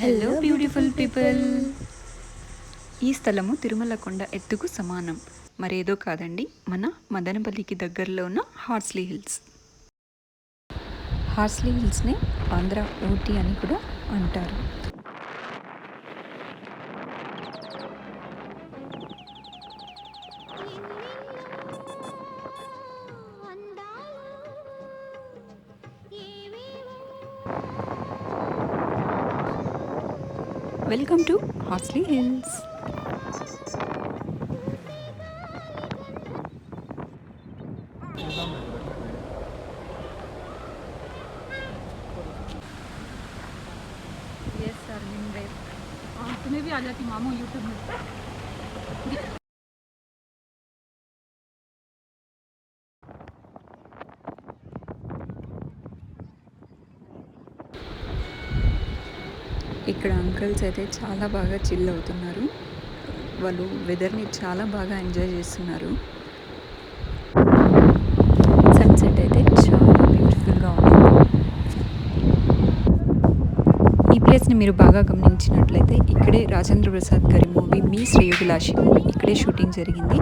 Hello beautiful people. ఈ స్థలము తిరుమల కొండ ఎత్తుకు సమానం. మరేదో కాదండి, మన మదనపల్లికి దగ్గరలో ఉన్న హార్స్లీ హిల్స్. హార్స్లీ హిల్స్ని ఆంధ్ర ఊటీ అని కూడా అంటారు. Welcome to Horsley Hills. Yes sir विन तुम्हें भी आ जाती मामू यूट्यूब में. ఇక్కడ అంకల్స్ అయితే చాలా బాగా చిల్ అవుతున్నారు. వాళ్ళు వెదర్ని చాలా బాగా ఎంజాయ్ చేస్తున్నారు. సన్సెట్ అయితే చాలా బ్యూటిఫుల్గా ఉంది. ఈ ప్లేస్ని మీరు బాగా గమనించినట్లయితే ఇక్కడే రాజేంద్ర ప్రసాద్ గారి మూవీ మీ శ్రేయోభిలాషి మూవీ ఇక్కడే షూటింగ్ జరిగింది.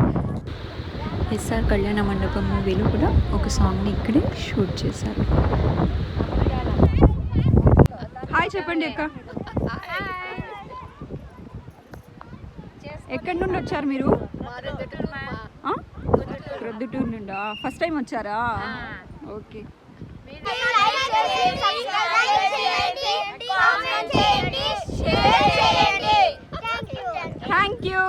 ఎస్ఆర్ కళ్యాణ మండపం మూవీలో కూడా ఒక సాంగ్ని ఇక్కడే షూట్ చేశారు. హాయ్ చెప్పండి అక్క. ఎక్కడి నుండి వచ్చారు మీరు? ప్రొద్దుటూరు నుండా? ఫస్ట్ టైం వచ్చారా? ఓకే. Thank you.